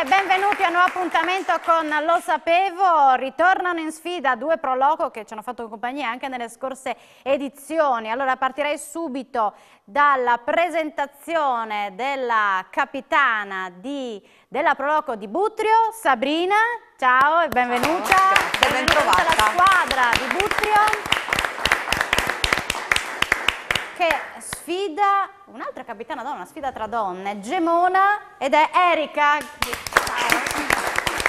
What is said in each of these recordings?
Benvenuti a un nuovo appuntamento con Lo Sapevo. Ritornano in sfida due pro loco che ci hanno fatto compagnia anche nelle scorse edizioni. Allora partirei subito dalla presentazione della capitana della pro loco di Butrio, Sabrina. Ciao e benvenuta. Ciao, benvenuta alla squadra di Butrio, che sfida un'altra capitana donna, una sfida tra donne, Gemona, ed è Erika,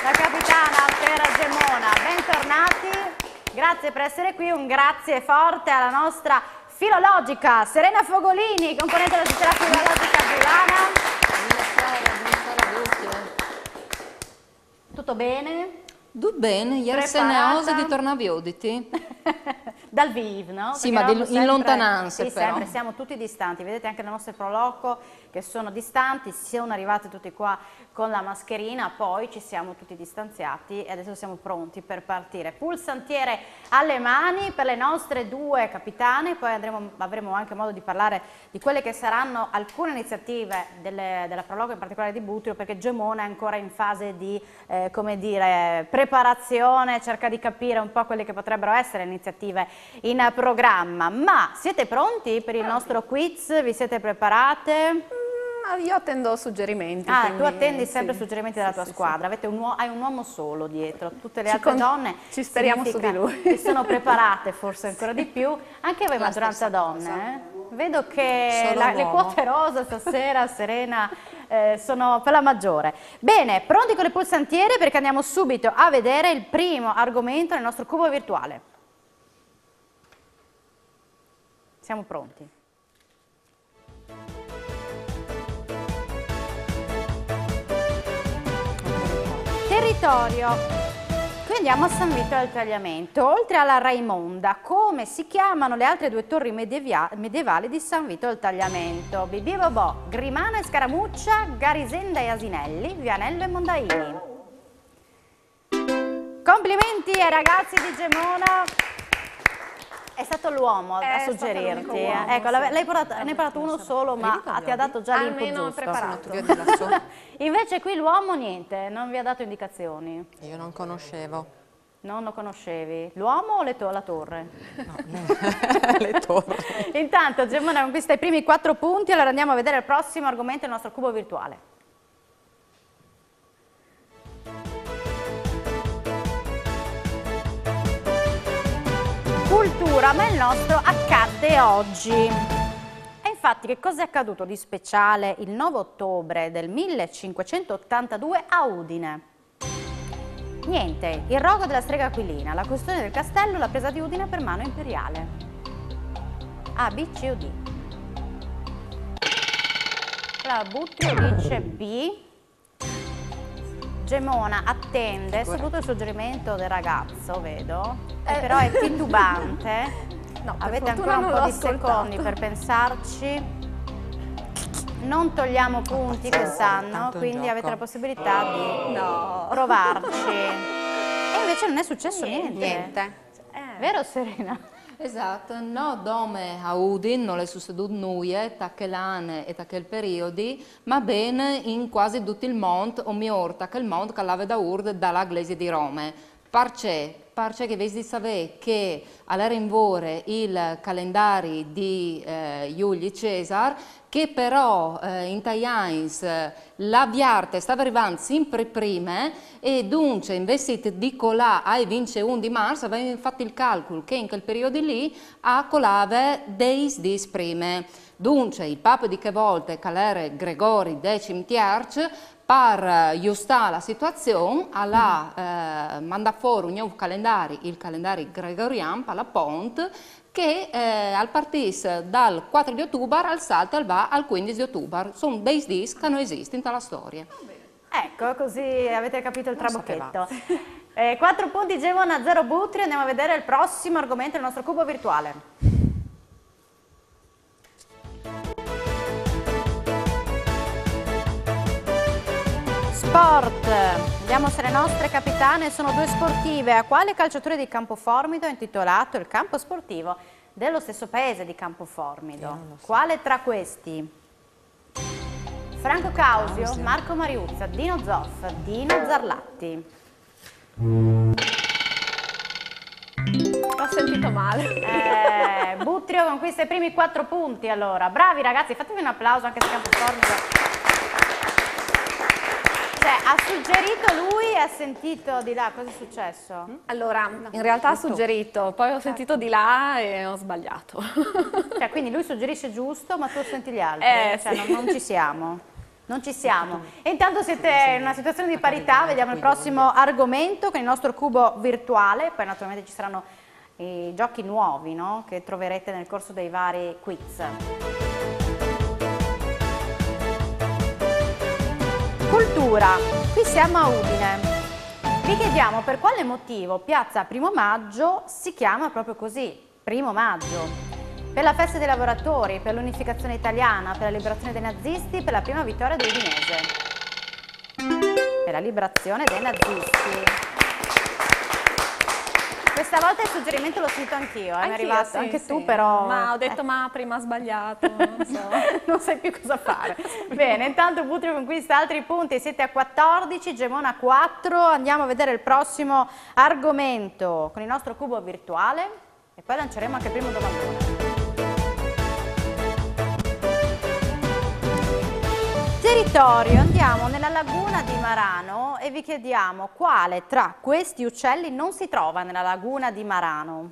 la capitana per Gemona. Bentornati, grazie per essere qui, un grazie forte alla nostra filologica Serena Fogolini, componente della società filologica friulana. Tutto bene? Tutto bene, ieri se ne osa di tornare a vedere. Dal vivo, no? Sì, perché ma in lontananza, sì, però. sempre, siamo tutti distanti, vedete anche le nostre proloco che sono distanti, sono arrivate tutti qua con la mascherina, poi ci siamo tutti distanziati e adesso siamo pronti per partire. Pulsantiere alle mani per le nostre due capitane, poi avremo anche modo di parlare di quelle che saranno alcune iniziative della proloco, in particolare di Butrio, perché Gemona è ancora in fase di, come dire, preparazione, cerca di capire un po' quelle che potrebbero essere iniziative in programma. Ma siete pronti per il nostro quiz? Vi siete preparate? Io attendo suggerimenti. Ah, quindi, tu attendi sempre sì, suggerimenti dalla tua sì, squadra. sì. Hai un uomo solo dietro, tutte le altre donne ci speriamo su di lui. che sono preparate forse ancora di più. Anche voi maggioranza donne, Vedo che le quote rosa stasera, Serena, sono per la maggiore. Bene, pronti con le pulsantiere perché andiamo subito a vedere il primo argomento nel nostro cubo virtuale. Siamo pronti. Territorio. Qui andiamo a San Vito del Tagliamento. Oltre alla Raimonda, come si chiamano le altre due torri medievali di San Vito del Tagliamento? Bibì e Bobò, Grimana e Scaramuccia, Garisenda e Asinelli, Vianello e Mondaini. Complimenti ai ragazzi di Gemona. È stato l'uomo a suggerirti. Ecco, ne hai parlato uno solo, ma ti ha dato già l'input giusto. Preparato. Invece qui l'uomo niente, non vi ha dato indicazioni. Io non conoscevo. Non lo conoscevi? L'uomo o la torre? No, le torri. Intanto Gemona conquista i primi 4 punti, allora andiamo a vedere il prossimo argomento del nostro cubo virtuale. Cultura, ma il nostro accadde oggi. E infatti che cosa è accaduto di speciale il 9 ottobre del 1582 a Udine? Niente, il rogo della strega Aquilina, la questione del castello, la presa di Udine per mano imperiale. A, B, C o D? Allora, Butrio dice B. Gemona attende, soprattutto il suggerimento del ragazzo, vedo, però è titubante. No, avete ancora un po' di secondi per pensarci. Non togliamo punti quest'anno, quindi avete la possibilità di provarci. E invece non è successo niente. Vero Serena? Esatto, no dome a Udine non è succeduto nulla, che l'anno e che il periodo, ma bene in quasi tutto il mondo, o miglior, che il mondo che l'ave da Urd dalla Iglesia di Roma. Parce che vedi sapere che all'era in vore il calendario di Giulio Cesar, che però in Taians la Viarte stava arrivando sempre prima e dunque invece di colà ai 21 di marzo aveva fatto il calcolo che in quel periodo lì a colave dei dis prime. Dunque il Papa di che volte calere Gregori X Tierce per aggiustare la situazione alla manda fuori un nuovo calendario, il calendario gregoriano alla Pont, che al partire dal 4 di ottobre al salto al 15 di ottobre. Sono dei dis che non esistono nella storia. Ecco, così avete capito il trabocchetto. 4 punti Gemona, 0 Butrio. Andiamo a vedere il prossimo argomento del nostro cubo virtuale. Sport. Vediamo se le nostre capitane sono due sportive. A quale calciatore di Campoformido è intitolato il campo sportivo dello stesso paese di Campoformido? Quale tra questi? Franco Causio, Marco Mariuzza, Dino Zoff, Dino Zarlatti. L'ho sentito male. Buttrio conquista i primi 4 punti allora. Bravi ragazzi, fatevi un applauso anche se canto forte. Cioè, ha suggerito lui e ha sentito di là, cosa è successo? Allora, in realtà ha suggerito, poi ho sentito di là e ho sbagliato. Cioè, quindi lui suggerisce giusto, ma tu senti gli altri. Cioè, sì. non ci siamo. Non ci siamo. E intanto siete in una situazione di parità, vediamo il prossimo argomento con il nostro cubo virtuale, poi naturalmente ci saranno i giochi nuovi, no? Che troverete nel corso dei vari quiz. Cultura, qui siamo a Udine. Vi chiediamo per quale motivo Piazza Primo Maggio si chiama proprio così, Primo Maggio. Per la festa dei lavoratori, per l'unificazione italiana, per la liberazione dei nazisti, per la prima vittoria dell'Udinese. Per la liberazione dei nazisti. Questa volta il suggerimento l'ho sentito anch'io, mi è arrivato sì, anche sì. tu però... Ma ho detto ma prima ha sbagliato, non so. Non sai più cosa fare. Bene, intanto Buttrio conquista altri punti, siete a 14, Gemona a 4, andiamo a vedere il prossimo argomento con il nostro cubo virtuale e poi lanceremo anche il primo domandone. Territorio, andiamo nella laguna di Marano e vi chiediamo quale tra questi uccelli non si trova nella laguna di Marano.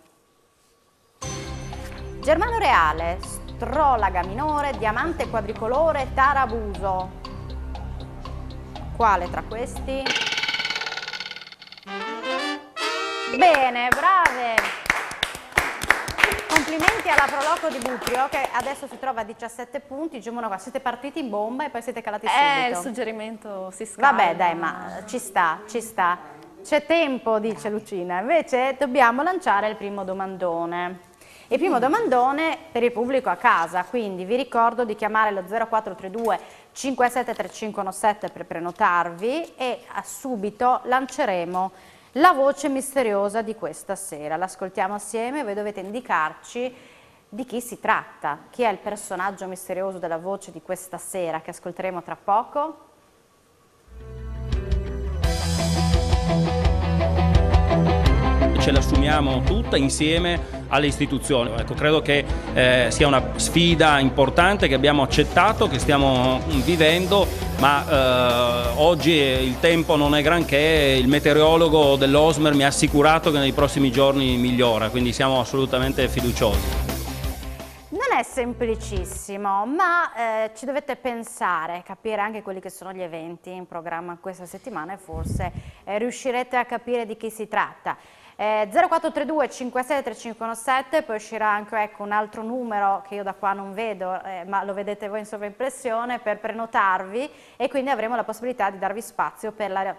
Germano reale, strolaga minore, diamante quadricolore, tarabuso. Quale tra questi? Bene, brave! Complimenti alla Proloco di Buttrio che adesso si trova a 17 punti, Gemona qua, siete partiti in bomba e poi siete calati subito. Il suggerimento si scalda. Vabbè dai, ma ci sta, ci sta. C'è tempo, dice Lucina, invece dobbiamo lanciare il primo domandone. Il primo domandone per il pubblico a casa, quindi vi ricordo di chiamare lo 0432 573517 per prenotarvi e subito lanceremo la voce misteriosa di questa sera. L'ascoltiamo assieme e voi dovete indicarci di chi si tratta, chi è il personaggio misterioso della voce di questa sera che ascolteremo tra poco. Ce l'assumiamo tutta insieme alle istituzioni. Ecco, credo che sia una sfida importante che abbiamo accettato, che stiamo vivendo, ma oggi il tempo non è granché, il meteorologo dell'Osmer mi ha assicurato che nei prossimi giorni migliora, quindi siamo assolutamente fiduciosi. Non è semplicissimo, ma ci dovete pensare, capire anche quelli che sono gli eventi in programma questa settimana e forse riuscirete a capire di chi si tratta. 0432 573517, poi uscirà anche un altro numero che io da qua non vedo, ma lo vedete voi in sovraimpressione per prenotarvi e quindi avremo la possibilità di darvi spazio per la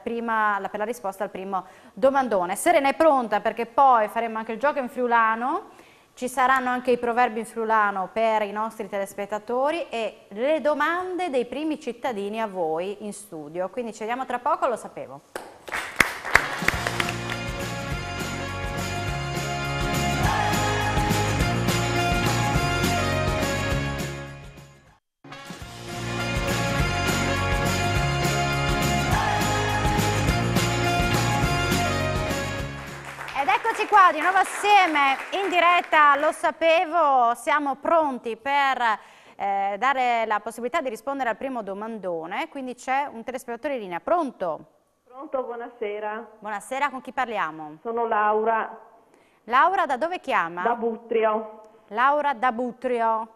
risposta al primo domandone. Serena è pronta perché poi faremo anche il gioco in friulano, ci saranno anche i proverbi in friulano per i nostri telespettatori e le domande dei primi cittadini a voi in studio, quindi ci vediamo tra poco, lo sapevo. Eccoci qua di nuovo assieme in diretta, lo sapevo, siamo pronti per dare la possibilità di rispondere al primo domandone, quindi c'è un telespettatore in linea, pronto? Pronto, buonasera. Buonasera, con chi parliamo? Sono Laura. Laura da dove chiama? Da Buttrio. Laura da Buttrio.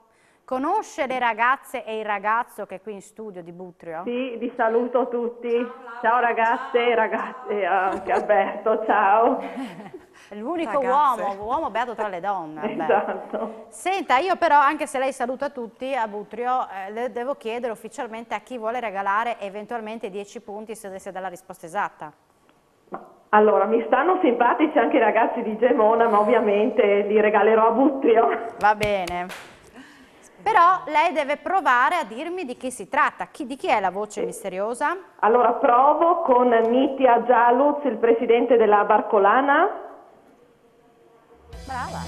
Conosce le ragazze e il ragazzo che è qui in studio di Buttrio? Sì, vi saluto tutti. Ciao ragazze e ragazzi, anche Alberto, ciao. L'unico uomo beato tra le donne. Esatto. Senta, io però, anche se lei saluta tutti a Buttrio, le devo chiedere ufficialmente a chi vuole regalare eventualmente 10 punti se dà la risposta esatta. Allora, mi stanno simpatici anche i ragazzi di Gemona, ma ovviamente li regalerò a Buttrio. Va bene. Però lei deve provare a dirmi di chi si tratta, di chi è la voce misteriosa? Allora, provo con Mitya Jaluz, il presidente della Barcolana. Brava.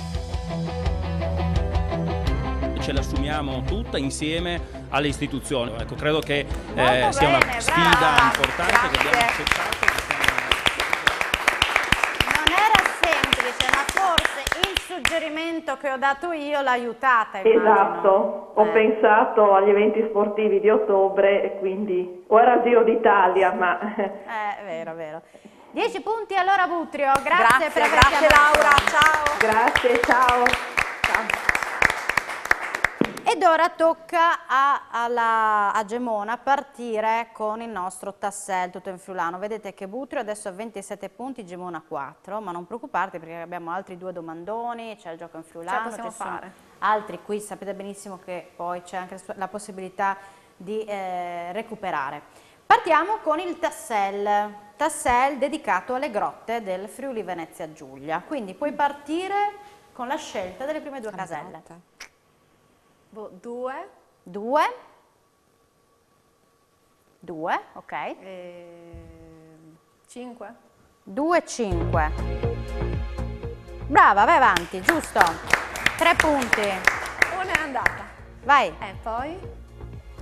ce l'assumiamo tutta insieme alle istituzioni. Ecco, credo che Molto sia una bene, sfida brava. importante che abbiamo accettato. Non era semplice, ma forse il suggerimento che ho dato io l'ha aiutata, immagino. Esatto, ho pensato agli eventi sportivi di ottobre e quindi, o era il Giro d'Italia, ma... È vero, vero. 10 punti allora Butrio, grazie per aver grazie chiamato. Laura, ciao. Grazie, ciao. Ciao. Ed ora tocca a Gemona partire con il nostro Tassel tutto in friulano. Vedete che Butrio adesso ha 27 punti, Gemona 4, ma non preoccuparti perché abbiamo altri 2 domandoni, c'è il gioco in friulano, possiamo ci sono fare. altri quiz, sapete benissimo che poi c'è anche la possibilità di recuperare. Partiamo con il Tassel dedicato alle grotte del Friuli Venezia Giulia, quindi puoi partire con la scelta delle prime 2 caselle. 2. 2, ok. 5. 2, 5. Brava, vai avanti, giusto. 3 punti. Una è andata. Vai. E poi?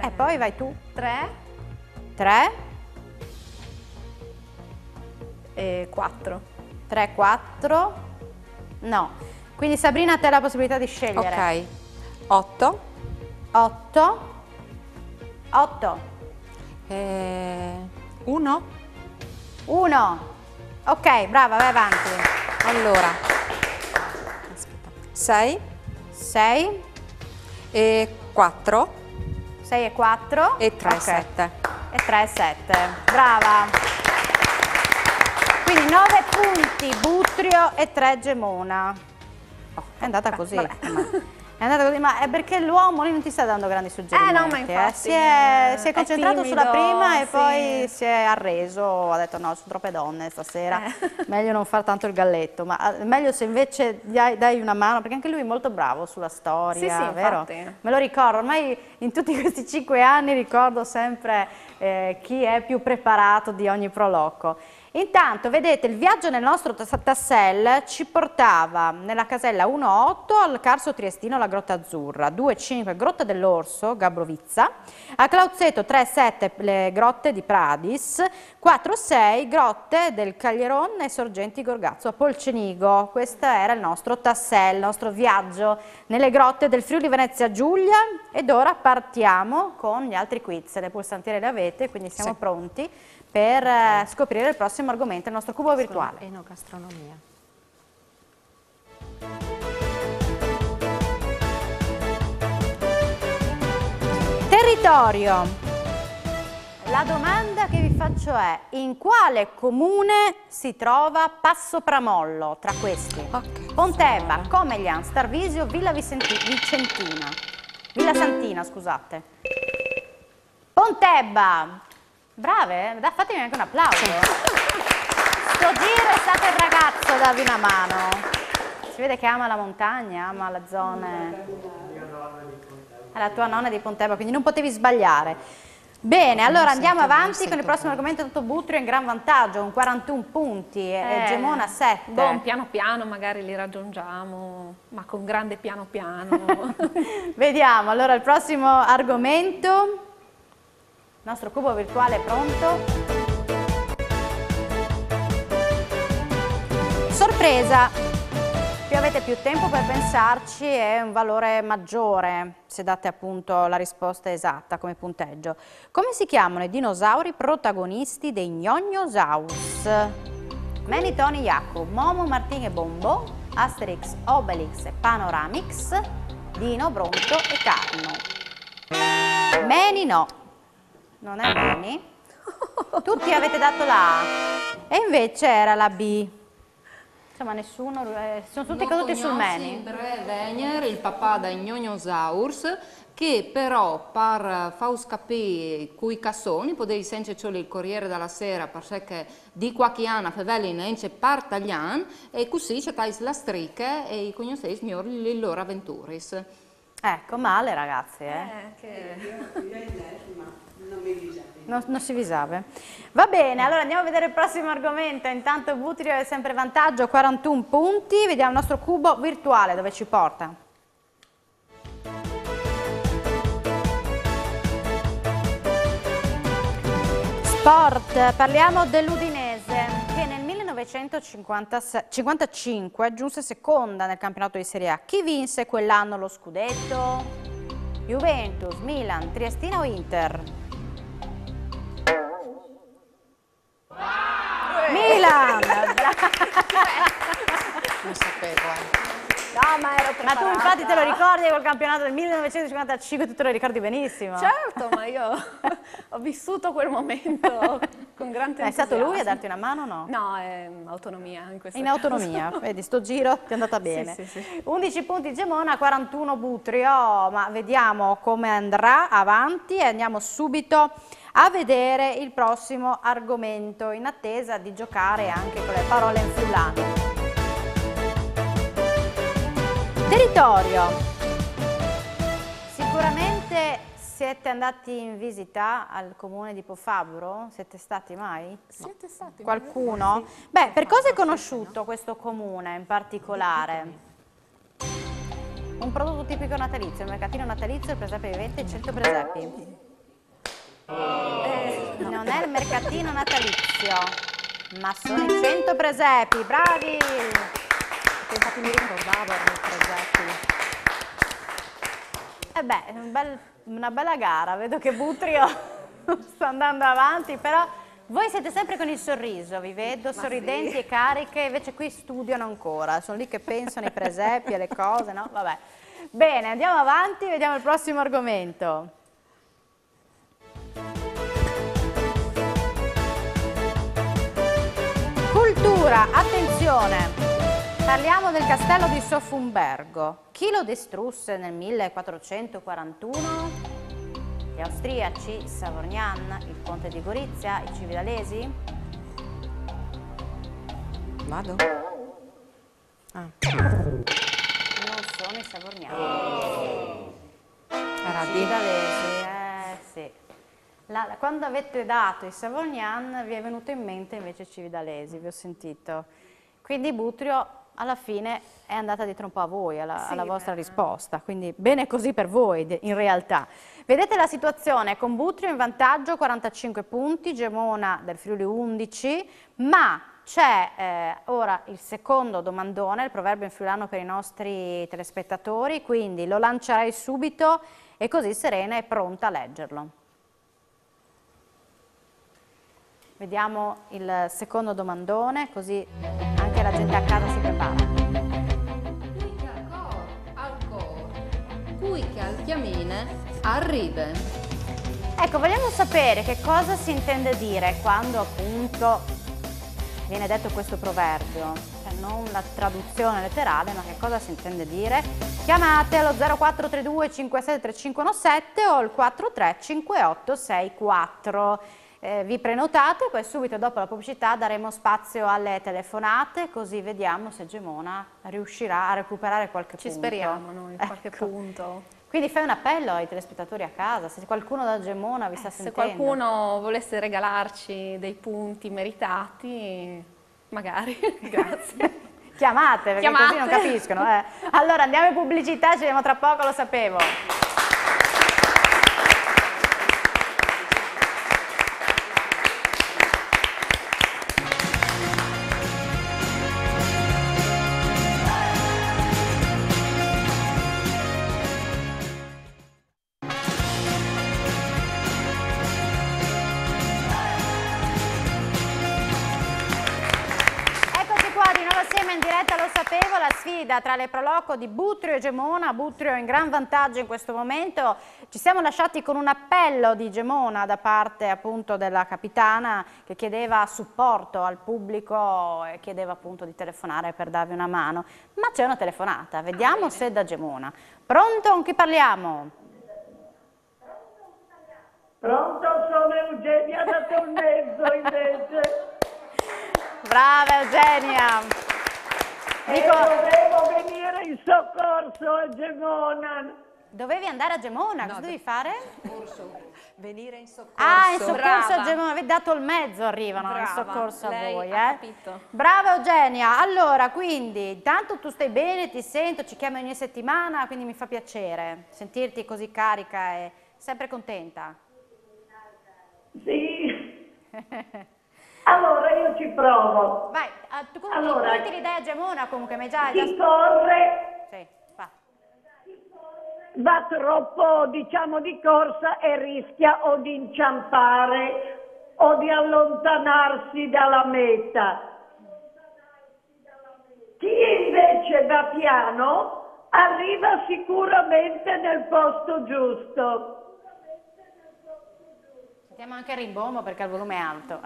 E poi vai tu. 3 3, e 4. 3, 4. No. Quindi Sabrina, a te la possibilità di scegliere. Ok. 8. 8. 8. 1. 1. Ok, brava, vai avanti. Allora. 6. 6. E 4. 6 e 4. E 3, Ok. 7. E 3 e 7. Brava. Quindi 9 punti Butrio e 3 Gemona. Oh, è andata così. È andata così, ma è perché l'uomo lì non ti sta dando grandi suggerimenti. No, ma infatti, Si è concentrato timido, sulla prima e sì. poi si è arreso, ha detto no, sono troppe donne stasera, meglio non far tanto il galletto, ma meglio se invece dai una mano, perché anche lui è molto bravo sulla storia, Sì, vero? infatti. Me lo ricordo, ormai in tutti questi 5 anni ricordo sempre chi è più preparato di ogni proloquo. Intanto, vedete, il viaggio nel nostro Tassel ci portava nella casella 1-8 al Carso Triestino, la Grotta Azzurra, 2-5 Grotta dell'Orso, Gabrovizza, a Clauzeto 3-7 le grotte di Pradis, 4-6 grotte del Caglieron e Sorgenti Gorgazzo a Polcenigo. Questo era il nostro Tassel, il nostro viaggio nelle grotte del Friuli Venezia Giulia, ed ora partiamo con gli altri quiz. Le pulsantiere le avete, quindi siamo pronti per scoprire il prossimo argomento, il nostro cubo virtuale. Enogastronomia. Territorio. La domanda che vi faccio è: in quale comune si trova Passopramollo tra questi? Pontebba, Comeglian, Starvisio, Villa Vicentina. Villa Santina, scusate. Pontebba. Brave, fatemi anche un applauso. Sto giro è stato il ragazzo a darvi una mano. Si vede che ama la montagna, ama le zone. È la tua nonna di Pontebba, quindi non potevi sbagliare. Bene, allora andiamo avanti con il prossimo argomento. Tutto Butrio in gran vantaggio, con 41 punti e Gemona 7. Boh, piano piano magari li raggiungiamo, ma con grande piano piano. Vediamo, allora il prossimo argomento. Il nostro cubo virtuale è pronto. Sorpresa! Più avete più tempo per pensarci e un valore maggiore se date appunto la risposta esatta come punteggio. Come si chiamano i dinosauri protagonisti dei Gnognosaurus? Manny, Tony, Jacob, Momo, Martin e Bombo, Asterix, Obelix e Panoramix, Dino, Bronto e Carno. Manny no. Non è Manny. Tutti avete dato la A e invece era la B. Insomma nessuno, sono tutti caduti sul Manny. Venir, il papà da Gnognosaurus, che però per far capire cui cassoni potevi sempre il Corriere della Sera perché di qualche anno favelli non c'è partaglian e così c'è la strica e i conoscei le loro avventuris. Ecco, male ragazzi, non si visava. Va bene, allora andiamo a vedere il prossimo argomento. Intanto Butrio è sempre in vantaggio, 41 punti. Vediamo il nostro cubo virtuale dove ci porta. Sport, parliamo dell'Udinese che nel 1955 giunse seconda nel campionato di Serie A. Chi vinse quell'anno lo scudetto? Juventus, Milan, Triestina o Inter? Milan! Non sapevo. No, ma ero Ma tu infatti te lo ricordi quel campionato del 1955, tu te lo ricordi benissimo. Certo, ma io ho vissuto quel momento con grande entusiasmo. È stato lui a darti una mano o no? No, è autonomia in questo In caso. autonomia, vedi, sto giro ti è andata bene. Sì, sì, sì. 11 punti Gemona, 41 Butrio, ma vediamo come andrà avanti e andiamo subito a vedere il prossimo argomento in attesa di giocare anche con le parole in friulano. Territorio. Sicuramente siete andati in visita al comune di Pofabro? Siete stati mai? Siete stati? Qualcuno? Beh, per cosa è conosciuto questo comune in particolare? Un prodotto tipico natalizio, il mercatino natalizio, il presepe vivente, 100 presepi. Non è il mercatino natalizio, ma sono i 100 presepi, bravi! Infatti mi ricordavo i presepi. E beh, una bella gara, vedo che Butrio sta andando avanti, però voi siete sempre con il sorriso, vi vedo sorridenti e cariche, invece qui studiano ancora, sono lì che pensano ai presepi, alle cose, no? Vabbè. Bene, andiamo avanti, vediamo il prossimo argomento. Cultura, attenzione! Parliamo del castello di Sofumbergo. Chi lo distrusse nel 1441? Gli austriaci, Savorgnan, il conte di Gorizia, i cividalesi? Vado? Non sono i Savorgnan. Era I di... cividalesi, sì. Quando avete dato i Savorgnan vi è venuto in mente invece i cividalesi, vi ho sentito. Quindi Butrio alla fine è andata dietro un po' a voi, alla vostra risposta, quindi bene così per voi in realtà. Vedete la situazione con Butrio in vantaggio 45 punti, Gemona del Friuli 11, ma c'è ora il secondo domandone, il proverbio in friulano per i nostri telespettatori, quindi lo lancerai subito e così Serena è pronta a leggerlo. Vediamo il secondo domandone, così anche la gente a casa si prepara. Cui che al chiamine arrive. Ecco, vogliamo sapere che cosa si intende dire quando appunto viene detto questo proverbio, cioè non la traduzione letterale, ma che cosa si intende dire? Chiamate allo 0432 573517 o il 435864. Vi prenotate, poi subito dopo la pubblicità daremo spazio alle telefonate, così vediamo se Gemona riuscirà a recuperare qualche punto. Ci speriamo noi, qualche punto. Quindi fai un appello ai telespettatori a casa, se qualcuno da Gemona vi sta sentendo. Se qualcuno volesse regalarci dei punti meritati, magari, grazie. Chiamate, perché così non capiscono. Allora andiamo in pubblicità, ci vediamo tra poco, lo sapevo. La sfida tra le Proloco di Butrio e Gemona, Butrio in gran vantaggio in questo momento. Ci siamo lasciati con un appello di Gemona da parte appunto della capitana che chiedeva supporto al pubblico e chiedeva appunto di telefonare per darvi una mano, ma c'è una telefonata, vediamo se è da Gemona. Pronto? Con chi parliamo? Pronto, sono Eugenia da Tolmezzo invece. Brava Eugenia! Dovevo venire in soccorso a Gemona. Dovevi andare a Gemona, cosa dovevi fare? Venire in soccorso. Ah, in soccorso Brava. a Gemona, avete dato il mezzo, arrivano in Brava, soccorso a lei voi. ha capito. Brava Eugenia, allora quindi intanto tu stai bene, ti sento, ci chiami ogni settimana, quindi mi fa piacere sentirti così carica e sempre contenta. Sì, Allora io ci provo. Vai, tu Allora, metti l'idea Gemona comunque, ma già... Chi corre Sì, va. va troppo, diciamo, di corsa e rischia o di inciampare o di allontanarsi dalla meta. Chi invece va piano arriva sicuramente nel posto giusto. Sentiamo anche il rimbombo perché il volume è alto.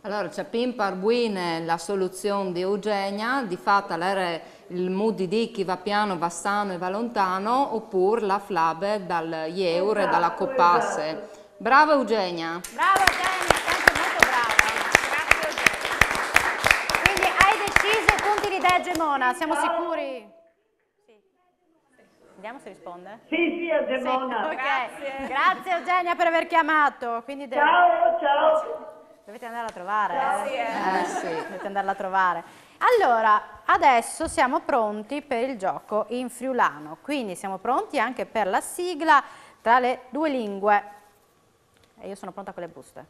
Allora, c'è per buine la soluzione di Eugenia, di fatto era il mood di chi va piano, va sano e va lontano, oppure la flabe dal euro e dalla copasse. Esatto. Brava Eugenia! Brava Eugenia, sempre molto brava. Grazie Eugenia. Quindi hai deciso i punti di idea Gemona, siamo sicuri? Sì. Vediamo se risponde. Sì, Gemona. Sì, ok. Grazie Eugenia per aver chiamato. Quindi Ciao, ciao. dovete andarla a trovare. Sì. Dovete andarla a trovare. Allora, adesso siamo pronti per il gioco in friulano, quindi siamo pronti anche per la sigla tra le due lingue. E io sono pronta con le buste.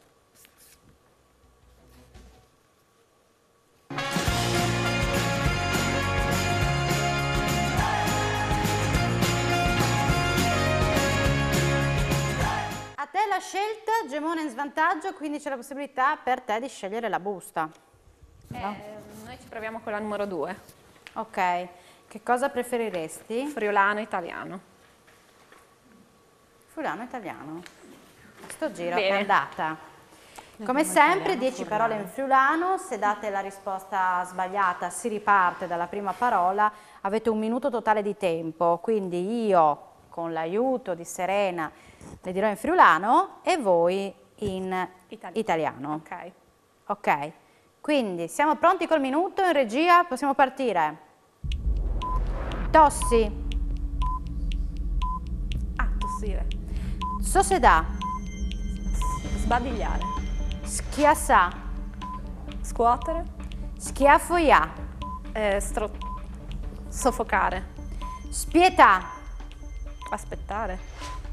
A te la scelta, Gemona in svantaggio, quindi c'è la possibilità per te di scegliere la busta. Noi ci proviamo con la numero 2, Ok, che cosa preferiresti? friulano italiano. Friulano italiano. Sto giro Bene. è andata. Come sempre 10 parole in friulano, se date la risposta sbagliata si riparte dalla prima parola, avete 1 minuto totale di tempo, quindi io con l'aiuto di Serena le dirò in friulano e voi in italiano. Ok. Ok, quindi siamo pronti col minuto, in regia possiamo partire. Tossi, Tossire. Società, Sbadigliare. Schiassà, Scuotere. Schiaffoià, Soffocare. Spietà, Aspettare.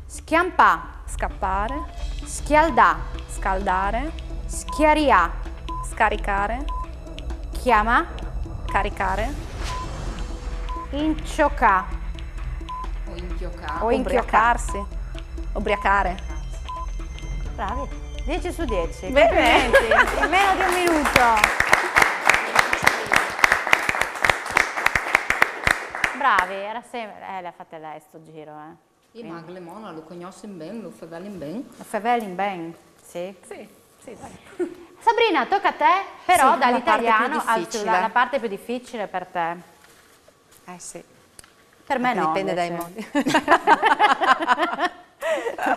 Schiampà, Scappare. Schialdà, Scaldare. Schiarià, Scaricare. Chiama, Caricare. Inciocà O inchiocare. o inchiocà. Ubriacarsi. Ubriacare. Bravi, 10 su 10. Bene. Complimenti, in meno di 1 minuto. Bravi, era sempre... le ha fatte lei sto giro, I maglemona lo conoscono bene, lo favelin bene. Fevelin ben, sì. Sì, dai. Sabrina, tocca a te, però Sì, dall'italiano la parte più al difficile. friulano, la parte più difficile per te. Sì. Per me no. Dipende dai invece. modi.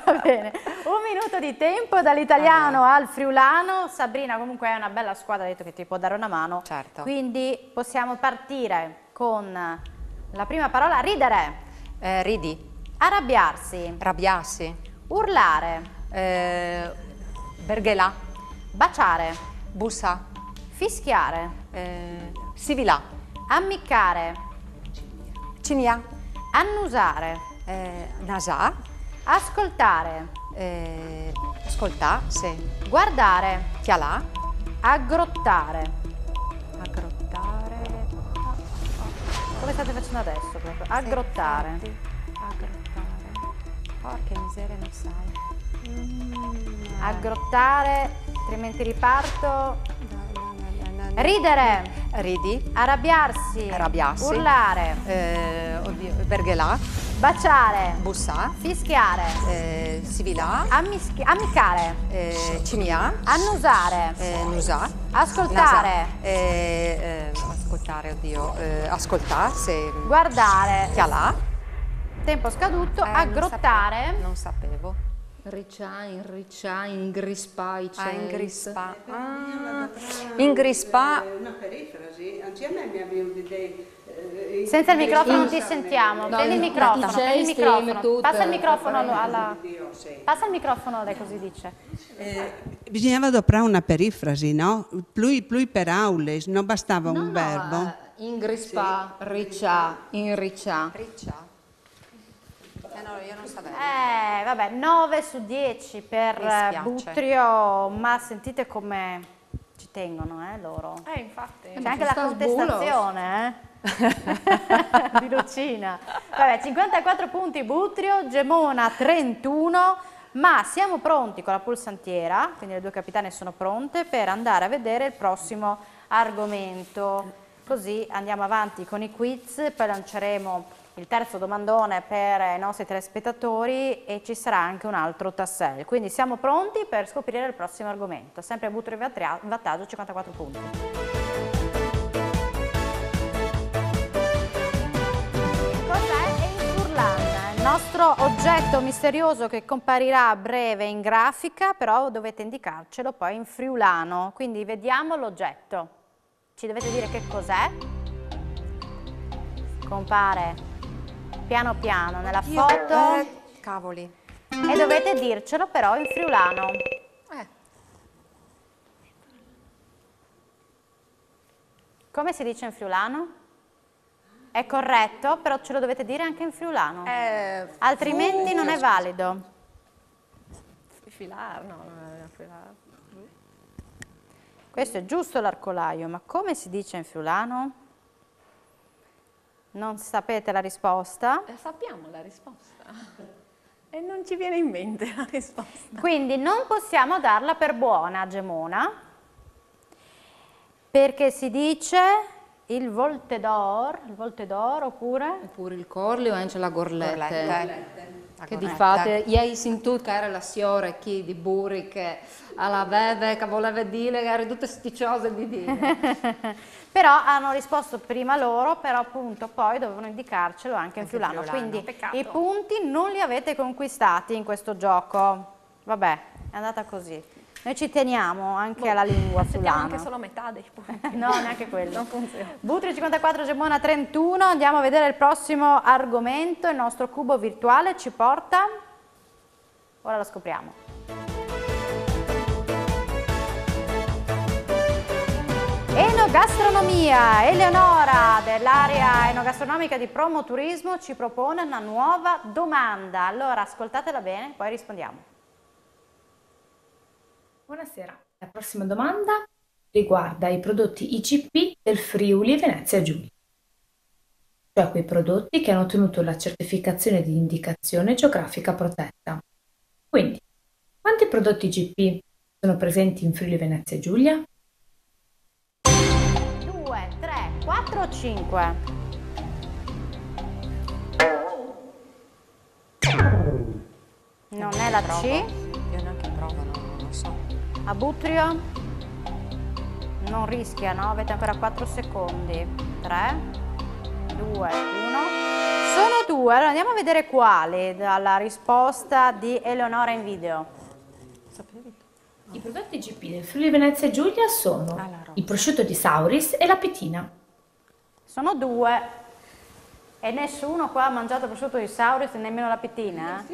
Va bene, 1 minuto di tempo dall'italiano al friulano. Sabrina comunque è una bella squadra, ha detto che ti può dare una mano. Certo. Quindi possiamo partire con la prima parola, ridere, Ridi, arrabbiarsi, rabbiarsi, urlare, berghelà, baciare, bussa, fischiare, sivilà, ammiccare, cinia, annusare, nasà, ascoltare, ascoltà, sì, guardare, chialà, aggrottare. aggrottare, Come state facendo adesso proprio? Aggrottare. aggrottare, porca miseria, non sai. Aggrottare, altrimenti riparto. No. Ridere, Ridi, arrabbiarsi, Arrabbiarsi. urlare, oddio, berghelà, baciare, bussà, fischiare, sivilà, ammiccare, cinia, annusare, nusà, ascoltare, ascoltare, oddio, ascoltà, se guardare. chialà, Tempo scaduto, non aggrottare. non sapevo. Riccià, ingrispà, i Ingrispà. Ingrispà. Una perifrasi, anche a me mi avevo dei... Senza il microfono non ti sentiamo. Prendi il microfono, prendi il microfono. Passa il microfono Passa il microfono, lei così dice. Bisognava adoperare una perifrasi, no? Plui per aules, non bastava un verbo. Ingrispà, riccià, inriccià. Riccia. no, io non sapevo. Vabbè, 9 su 10 per Butrio, ma sentite come ci tengono, loro. Infatti. C'è anche la contestazione, di Lucina. Vabbè, 54 punti Butrio, Gemona 31, ma siamo pronti con la pulsantiera, quindi le due capitane sono pronte per andare a vedere il prossimo argomento. Così andiamo avanti con i quiz, poi lanceremo il terzo domandone per i nostri telespettatori e ci sarà anche un altro tassello. Quindi siamo pronti per scoprire il prossimo argomento. Sempre Butrio in vantaggio, 54 punti. Cos'è il Furlan? Il nostro oggetto misterioso che comparirà a breve in grafica, però dovete indicarcelo poi in friulano. Quindi vediamo l'oggetto. Ci dovete dire che cos'è. Compare piano piano nella foto. Cavoli. E dovete dircelo però in friulano. Come si dice in friulano? È corretto, però ce lo dovete dire anche in friulano. Altrimenti non è valido. Questo è giusto l'arcolaio, ma come si dice in friulano? Non sapete la risposta? Sappiamo la risposta. E non ci viene in mente la risposta. Quindi non possiamo darla per buona a Gemona, perché si dice il volte d'or oppure? Oppure il corli o anche la gorlette. Che di gorletta. fatto, ieri sentito che era la signora chi di Buri che alla veve, che voleva dire che erano tutte sticiose di dire. Però hanno risposto prima loro, però appunto poi dovevano indicarcelo anche in friulano. Quindi i punti non li avete conquistati in questo gioco. Vabbè, è andata così. Noi ci teniamo anche alla lingua friulana. Anche solo metà dei punti. No, neanche quello. Non funziona. Butrio 54, Gemona 31. Andiamo a vedere il prossimo argomento. Il nostro cubo virtuale ci porta. Ora lo scopriamo. Enogastronomia. Eleonora dell'area enogastronomica di Promoturismo ci propone una nuova domanda. Allora ascoltatela bene, poi rispondiamo. Buonasera, la prossima domanda riguarda i prodotti IGP del Friuli Venezia Giulia, cioè quei prodotti che hanno ottenuto la certificazione di indicazione geografica protetta. Quindi, quanti prodotti IGP sono presenti in Friuli Venezia Giulia? 2, 3, 4 o 5? Non è la C? Io neanche provo, non lo so. A Butrio? Non rischia, no? Avete ancora 4 secondi. 3, 2, 1. Sono 2. Allora andiamo a vedere quali dalla risposta di Eleonora in video. I prodotti IGP del Friuli Venezia Giulia sono il prosciutto di Sauris e la pitina. Sono 2. E nessuno qua ha mangiato prosciutto di Sauris e nemmeno la pitina?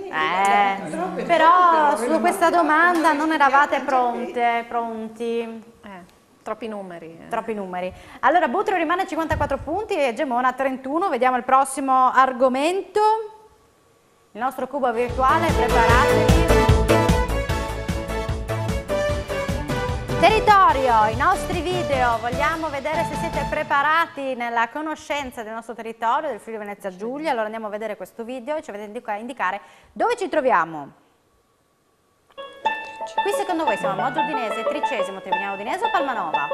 Però su questa domanda non eravate pronti. Troppi numeri. Troppi numeri. Allora Butrio rimane 54 punti e Gemona 31. Vediamo il prossimo argomento. Il nostro cubo virtuale, preparatevi. Territorio, i nostri video, vogliamo vedere se siete preparati nella conoscenza del nostro territorio, del Friuli Venezia Giulia. Allora andiamo a vedere questo video e ci avete indicare dove ci troviamo. Qui secondo voi siamo a Moggio Udinese, Tricesimo, Trevignano Udinese o Palmanova?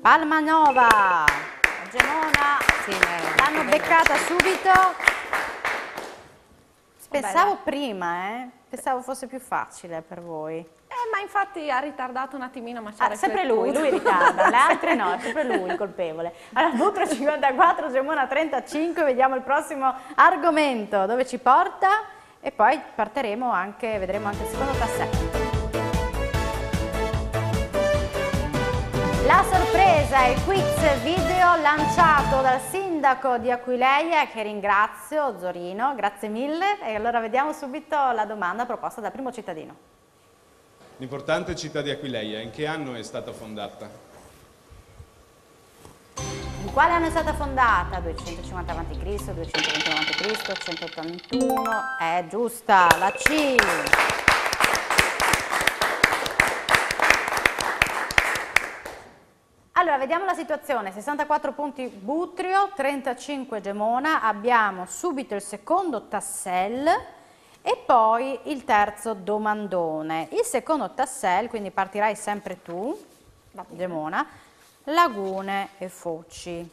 Palmanova, Gemona, l'hanno beccata subito. Pensavo prima, pensavo fosse più facile per voi. Ma infatti ha ritardato un attimino, ma c'era sempre lui ritarda, le altre no, è sempre lui il colpevole. Allora, Butrio 54, Gemona 35, vediamo il prossimo argomento, dove ci porta e poi vedremo anche il secondo tassello. La sorpresa, il quiz video lanciato dal sindaco di Aquileia, che ringrazio, Zorino, grazie mille. E allora vediamo subito la domanda proposta dal primo cittadino. L'importante città di Aquileia, in che anno è stata fondata? In quale anno è stata fondata? 250 a.C., 221 a.C., 181? È giusta, la C. Allora, vediamo la situazione, 64 punti Butrio, 35 Gemona, abbiamo subito il secondo tassello e poi il terzo domandone. Il secondo tassello, quindi partirai sempre tu, Gemona, lagune e foci.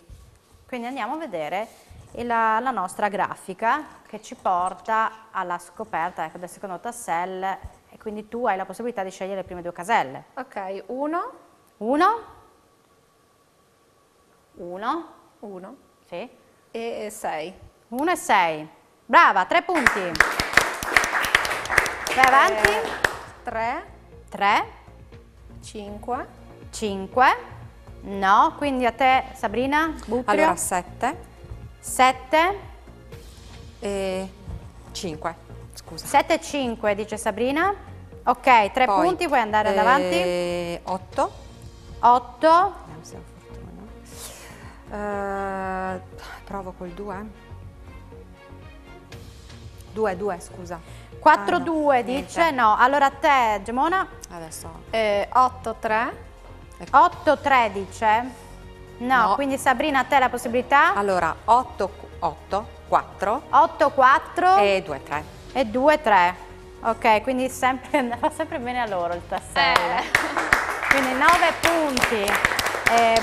Quindi andiamo a vedere la nostra grafica che ci porta alla scoperta, ecco, del secondo tassello, e quindi tu hai la possibilità di scegliere le prime due caselle. Ok, 1. 1, sì, e 6. 1 e 6. Brava, 3 punti. Vai avanti. 3, 5. No, quindi a te, Sabrina, Butrio. Allora 7 e 5, scusa. 7 e 5, dice Sabrina. Ok, 3 Poi, punti, puoi andare davanti. 8. 8. Vediamo se ho fortuna. Provo col 2. 2, scusa. 4, no, 2 dice no. Allora a te, Gemona. Adesso 8, 3. 8, 3 dice no, No. quindi Sabrina, a te la possibilità. allora 8, 4 8, 4 e 2, 3. e 2, 3. Ok, quindi va sempre bene a loro il tassello. Quindi 9 punti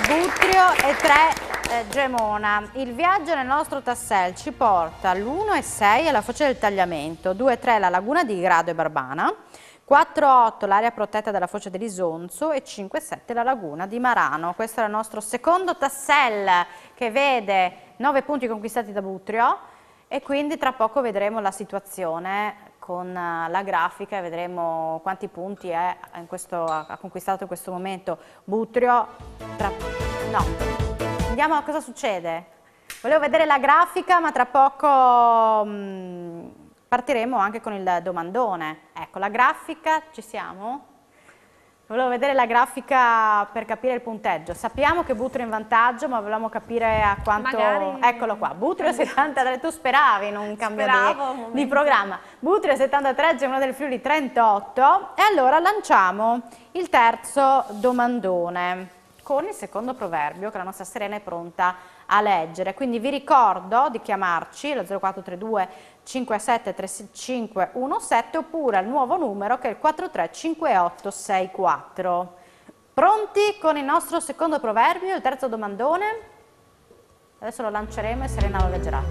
Butrio e 3 Gemona. Il viaggio nel nostro tassello ci porta all'1 e 6 alla foce del tagliamento, 2 e 3 la laguna di Grado e Barbana, 4-8 l'area protetta della foce dell'Isonzo e 5-7 la laguna di Marano. Questo è il nostro secondo tassello che vede 9 punti conquistati da Butrio e quindi tra poco vedremo la situazione con la grafica e vedremo quanti punti ha conquistato in questo momento Butrio. Andiamo a cosa succede. Volevo vedere la grafica, ma tra poco partiremo anche con il domandone. Ecco, la grafica, ci siamo? Volevo vedere la grafica per capire il punteggio. Sappiamo che Butrio è in vantaggio, ma volevamo capire a quanto... Magari... Eccolo qua, Butrio 73, tu speravi in un cambio di programma. Butrio 73, Gemona del Friuli 38 e allora lanciamo il terzo domandone con il secondo proverbio che la nostra Serena è pronta a leggere. Quindi vi ricordo di chiamarci allo 0432 57 35 17 oppure al nuovo numero che è il 435864. Pronti con il nostro secondo proverbio, il terzo domandone? Adesso lo lanceremo e Serena lo leggerà.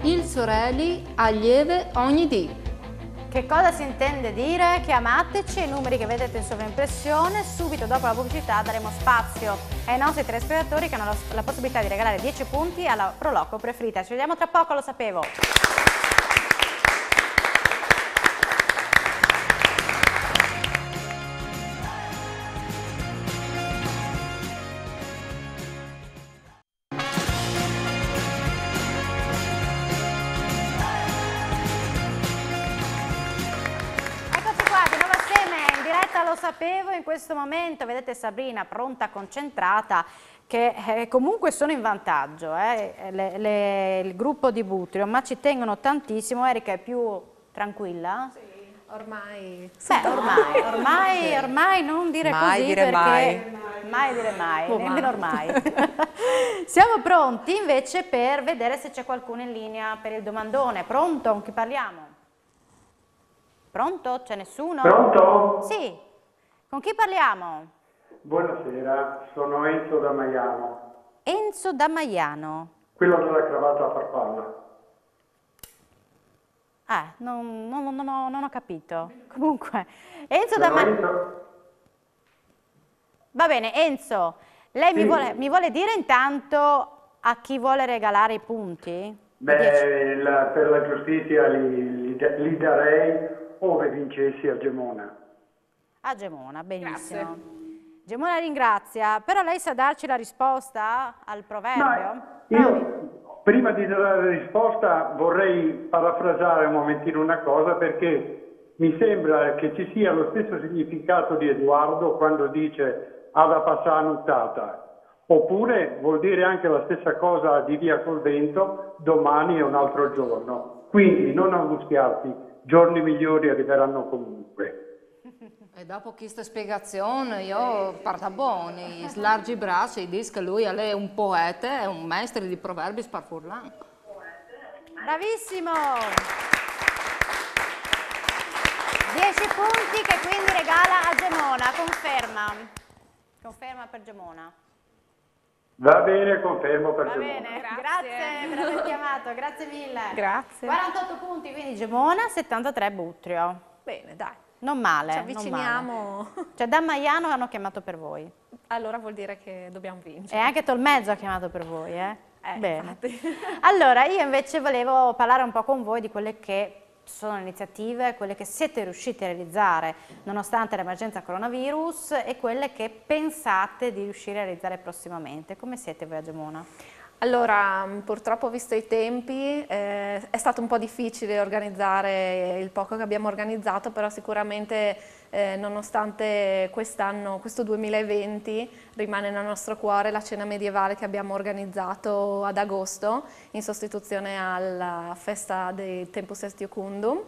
Il sorelli ha lieve ogni dì. Che cosa si intende dire? Chiamateci, i numeri che vedete in sovraimpressione, subito dopo la pubblicità daremo spazio ai nostri telespettatori che hanno la possibilità di regalare 10 punti alla Proloco preferita. Ci vediamo tra poco, lo sapevo! Lo sapevo in questo momento, vedete Sabrina pronta, concentrata, che comunque sono in vantaggio il gruppo di Butrio, ma ci tengono tantissimo. Erika è più tranquilla? Sì, ormai... ormai non dire mai così dire perché... Mai dire mai, nemmeno ormai. Siamo pronti invece per vedere se c'è qualcuno in linea per il domandone. Pronto? Con chi parliamo? Pronto? C'è nessuno? Pronto? Sì. Con chi parliamo? Buonasera, sono Enzo da Maiano. Enzo da Maiano. Quello della cravatta a farfalla. Non ho capito. Comunque, Enzo da Maiano. Va bene, Enzo, lei sì. mi vuole dire intanto a chi vuole regalare i punti? Beh, per la giustizia li darei ove vincessi a Gemona. A Gemona, benissimo. Grazie. Gemona ringrazia, però lei sa darci la risposta al proverbio? Io, prima di dare la risposta, vorrei parafrasare un momentino una cosa, perché mi sembra che ci sia lo stesso significato di Edoardo quando dice ha da passare nottata. Oppure vuol dire anche la stessa cosa di Via col Vento, domani è un altro giorno. Quindi non angustiarti, giorni migliori arriveranno comunque. E dopo questa spiegazione io parto buoni, slargi i braccia e dico che lui è un poeta, è un maestro di proverbi sparfurlan. Bravissimo! 10 punti che quindi regala a Gemona, conferma. Conferma per Gemona. Va bene, confermo per Va Gemona. bene, grazie per aver chiamato, grazie mille. Grazie. 48 punti quindi Gemona, 73 Butrio. Bene, dai. Non male. Ci avviciniamo. Non male. Cioè da Maiano hanno chiamato per voi. Allora vuol dire che dobbiamo vincere. E anche Tolmezzo ha chiamato per voi, eh? Bene. Infatti. Allora, io invece volevo parlare un po' con voi di quelle che sono iniziative, quelle che siete riusciti a realizzare nonostante l'emergenza coronavirus e quelle che pensate di riuscire a realizzare prossimamente. Come siete voi a Gemona? Allora, purtroppo visto i tempi è stato un po' difficile organizzare il poco che abbiamo organizzato, però sicuramente nonostante quest'anno, questo 2020, rimane nel nostro cuore la cena medievale che abbiamo organizzato ad agosto in sostituzione alla festa del Tempus Est Iucundum.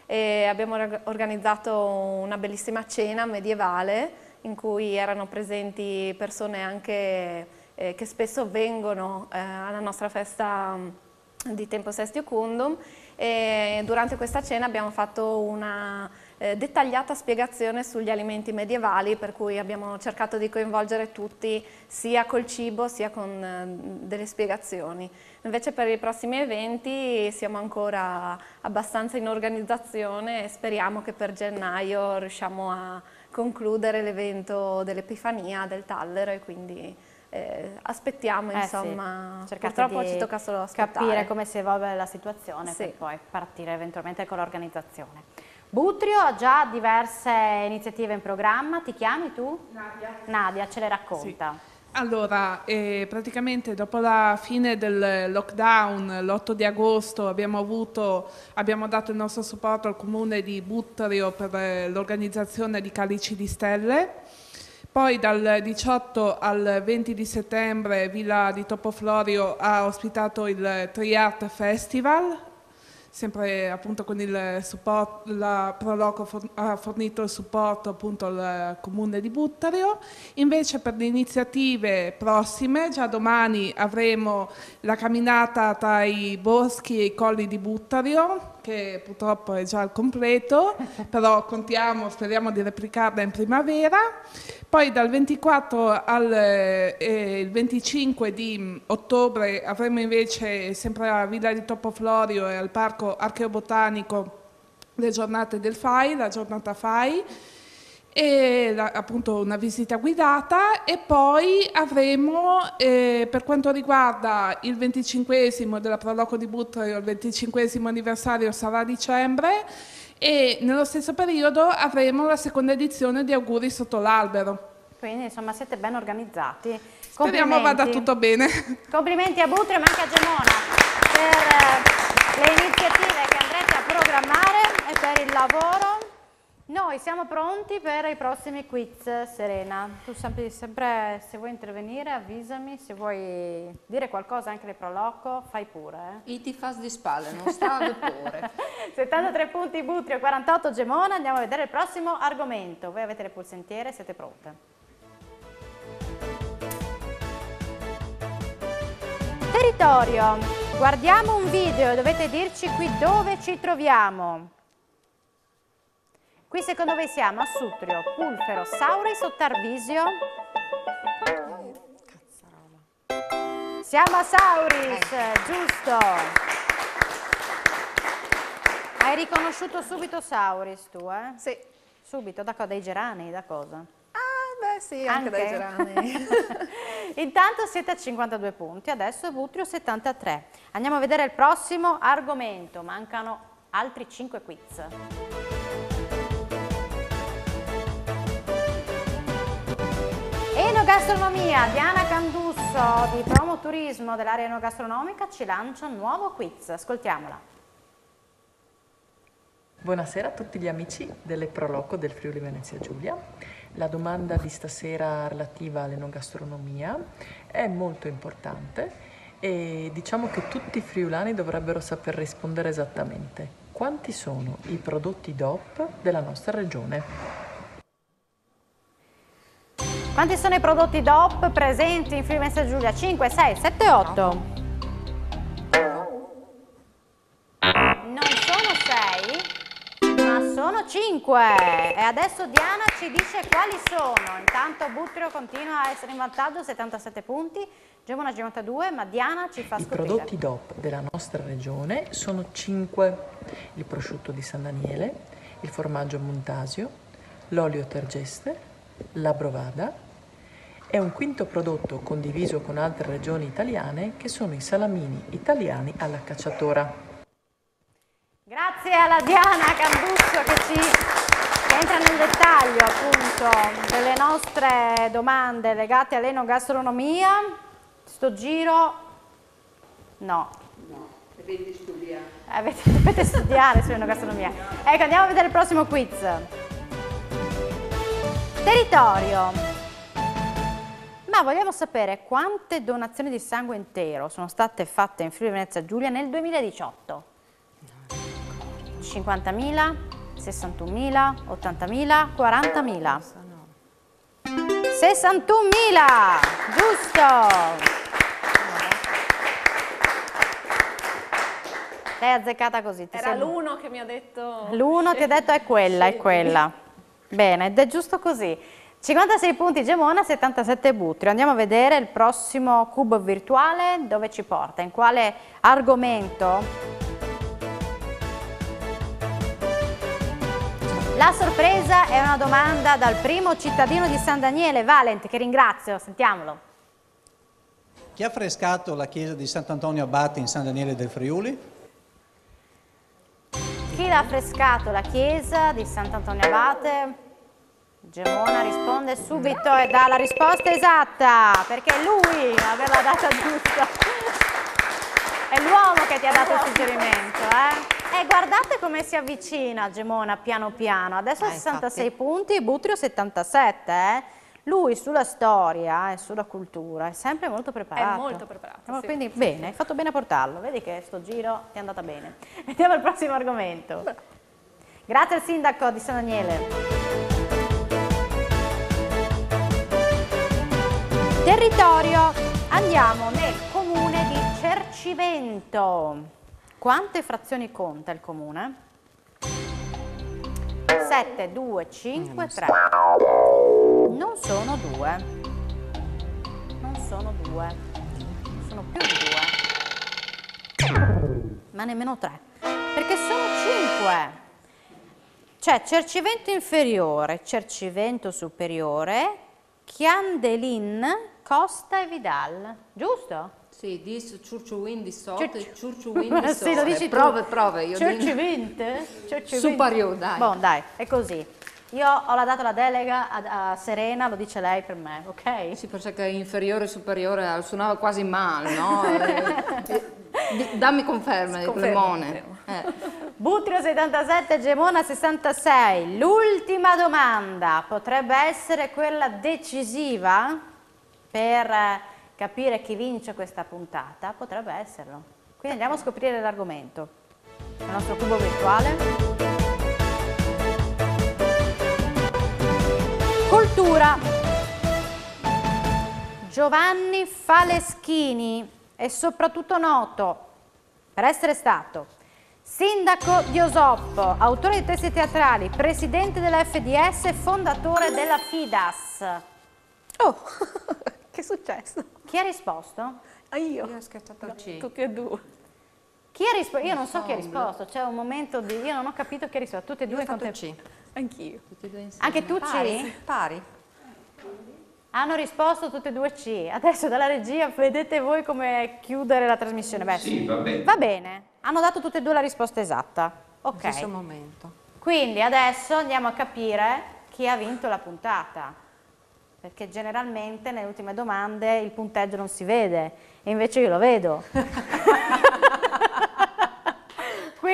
E abbiamo organizzato una bellissima cena medievale in cui erano presenti persone anche che spesso vengono alla nostra festa di Tempus Est Iucundum, e durante questa cena abbiamo fatto una dettagliata spiegazione sugli alimenti medievali, per cui abbiamo cercato di coinvolgere tutti sia col cibo sia con delle spiegazioni. Invece per i prossimi eventi siamo ancora abbastanza in organizzazione e speriamo che per gennaio riusciamo a concludere l'evento dell'Epifania del Tallero e quindi aspettiamo, insomma, sì. purtroppo ci tocca solo aspettare. Capire come si evolve la situazione per poi partire eventualmente con l'organizzazione. Butrio ha già diverse iniziative in programma, ti chiami tu? Nadia. Nadia, ce le racconta. Sì. Allora, praticamente dopo la fine del lockdown, l'8 di agosto, abbiamo dato il nostro supporto al comune di Butrio per l'organizzazione di Calici di Stelle. Poi dal 18 al 20 di settembre Villa di Topoflorio ha ospitato il Triart Festival, sempre appunto con il supporto, la Proloco ha fornito il supporto appunto al comune di Butrio. Invece per le iniziative prossime, già domani avremo la camminata tra i boschi e i colli di Butrio, che purtroppo è già al completo, però speriamo di replicarla in primavera. Poi dal 24 al il 25 di ottobre avremo invece sempre a Villa di Topoflorio e al Parco Archeobotanico le giornate del FAI, la giornata FAI, e appunto una visita guidata. E poi avremo, per quanto riguarda il 25esimo della Proloco di Butrio, il 25esimo anniversario sarà a dicembre, e nello stesso periodo avremo la seconda edizione di Auguri sotto l'albero. Quindi insomma siete ben organizzati. Speriamo vada tutto bene. Complimenti a Butrio ma anche a Gemona per le iniziative che andrete a programmare e per il lavoro. Noi siamo pronti per i prossimi quiz, Serena. Tu sempre se vuoi intervenire avvisami, se vuoi dire qualcosa anche del Proloco, fai pure. I ti fas di spalle, non sta a pure. 73 punti Butrio, 48 Gemona, andiamo a vedere il prossimo argomento. Voi avete le pulsentiere, siete pronte? Territorio, guardiamo un video e dovete dirci qui dove ci troviamo. Qui secondo voi siamo a Sutrio, Pulfero, Sauris o Tarvisio? Siamo a Sauris, giusto. Hai riconosciuto subito Sauris tu, eh? Sì. Subito, da cosa? Dai geranei, da cosa? Beh sì, anche dai geranei. Intanto siete a 52 punti, adesso Butrio 73. Andiamo a vedere il prossimo argomento, mancano altri 5 quiz. Enogastronomia, Diana Candusso di Promoturismo dell'area enogastronomica ci lancia un nuovo quiz, ascoltiamola. Buonasera a tutti gli amici delle Proloco del Friuli Venezia Giulia. La domanda di stasera relativa all'enogastronomia è molto importante e diciamo che tutti i friulani dovrebbero saper rispondere esattamente. Quanti sono i prodotti DOP della nostra regione? Quanti sono i prodotti DOP presenti in Friuli Venezia Giulia? 5, 6, 7, 8? Non sono 6, ma sono 5. E adesso Diana ci dice quali sono. Intanto Buttrio continua a essere in vantaggio, 77 punti. Gemona 52, ma Diana ci fa scoprire. I prodotti DOP della nostra regione sono 5. Il prosciutto di San Daniele, il formaggio Montasio, l'olio Tergeste, la Brovada e un quinto prodotto condiviso con altre regioni italiane che sono i salamini italiani alla cacciatora. Grazie alla Diana Cambuccio che entra nel dettaglio appunto delle nostre domande legate all'enogastronomia. Sto giro no. Devi studiare. Dovete studiare sull'enogastronomia. Ecco, andiamo a vedere il prossimo quiz. Territorio. Ma vogliamo sapere quante donazioni di sangue intero sono state fatte in Friuli Venezia Giulia nel 2018? 50.000, 61.000, 80.000, 40.000? 61.000, giusto! Lei è azzeccata così. Era l'uno che mi ha detto... L'uno ti ha detto è quella, è quella. Bene, ed è giusto così. 56 punti Gemona, 77 Buttrio. Andiamo a vedere il prossimo cubo virtuale, dove ci porta, in quale argomento? La sorpresa è una domanda dal primo cittadino di San Daniele, Valent, che ringrazio, sentiamolo. Chi ha affrescato la chiesa di Sant'Antonio Abate in San Daniele del Friuli? Chi l'ha affrescato la chiesa di Sant'Antonio Abate? Gemona risponde subito e dà la risposta esatta, perché è lui a averla data giusta. È l'uomo che ti ha dato il suggerimento, E guardate come si avvicina Gemona piano piano. Adesso 66 punti, Buttrio 77, Lui sulla storia e sulla cultura è sempre molto preparato. È molto preparato, sì. Quindi bene, hai fatto bene a portarlo. Vedi che sto giro ti è andata bene. Andiamo al prossimo argomento. Grazie al sindaco di San Daniele. Territorio, andiamo nel comune di Cercivento. Quante frazioni conta il comune? 7, 2, 5, 3. Non sono 2. Non sono 2. Sono più di 2. Ma nemmeno 3. Perché sono 5. C'è Cercivento inferiore, Cercivento superiore, Chiandelin, Costa e Vidal. Giusto? Sì, dice Ciurciuin di sotto e Ciurciuin di sotto. Sì, lo dici tu. Prove. Io Cercivente? Superiore, dai. Bon, dai, è così. Io ho dato la delega a Serena, lo dice lei per me, ok? Sì, perché inferiore e superiore suonava quasi male, no? Dammi conferme, Lemone. Buttrio 77, Gemona 66. L'ultima domanda potrebbe essere quella decisiva per capire chi vince questa puntata? Potrebbe esserlo. Quindi andiamo a scoprire l'argomento. Il nostro cubo virtuale. Cultura. Giovanni Faleschini è soprattutto noto per essere stato sindaco di Osoppo, autore di testi teatrali, presidente della FDS e fondatore della FIDAS. Oh, che è successo? Chi ha risposto? Io. Io ho schiacciato il C. Tutti e due. Chi ha risposto? Io non so chi ha risposto, c'è un momento di... Io non ho capito chi ha risposto, tutti e due con te. C. Anch'io. Anche tu C? Pari. Hanno risposto tutte e due C. Adesso dalla regia vedete voi come chiudere la trasmissione. Beh, Sì, va bene. Va bene. Hanno dato tutte e due la risposta esatta. Ok. Stesso momento. Quindi adesso andiamo a capire chi ha vinto la puntata. Perché generalmente nelle ultime domande il punteggio non si vede. E invece io lo vedo.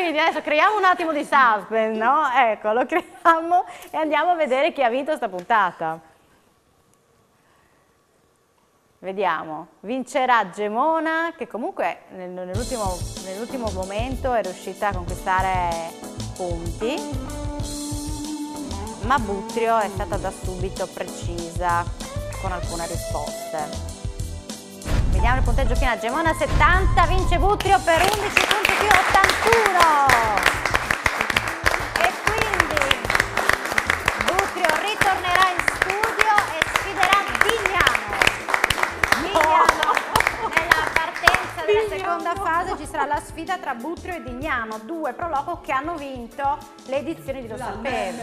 Quindi adesso creiamo un attimo di suspense, no? Ecco, lo creiamo e andiamo a vedere chi ha vinto sta puntata. Vediamo, vincerà Gemona, che comunque nell'ultimo momento è riuscita a conquistare punti, ma Butrio è stata da subito precisa con alcune risposte. Vediamo il punteggio finale. Gemona 70, vince Butrio per 11 punti più 81. E quindi Butrio ritornerà in studio e sfiderà Dignano. Nella partenza della seconda fase ci sarà la sfida tra Butrio e Dignano, due proloco che hanno vinto le edizioni di Lo Sapevo.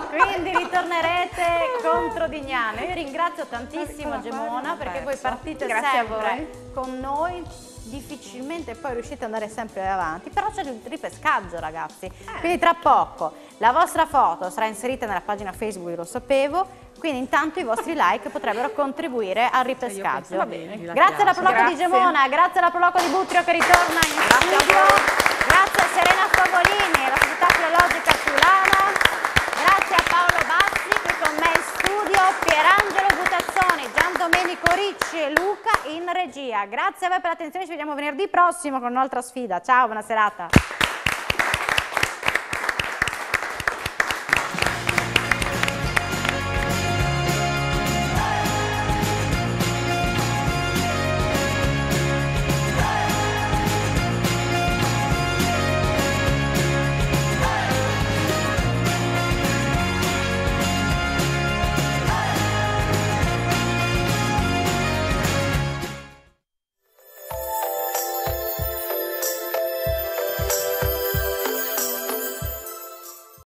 Quindi ritornerete contro Dignano. Io ringrazio tantissimo Gemona perché voi partite sempre con noi, difficilmente poi riuscite ad andare sempre avanti, però c'è il ripescaggio, ragazzi. Quindi tra poco la vostra foto sarà inserita nella pagina Facebook di Lo Sapevo, quindi intanto i vostri like potrebbero contribuire al ripescaggio. Grazie alla proloco di Gemona, grazie alla proloco di Butrio che ritorna in studio, grazie a Serena Favolini e la Società Filologica Friulana, grazie a Paolo Bassi qui con me in studio, Pierangelo Butazzoni, Gian Domenico Ricci e Luca in regia. Grazie a voi per l'attenzione, ci vediamo venerdì prossimo con un'altra sfida. Ciao, buona serata.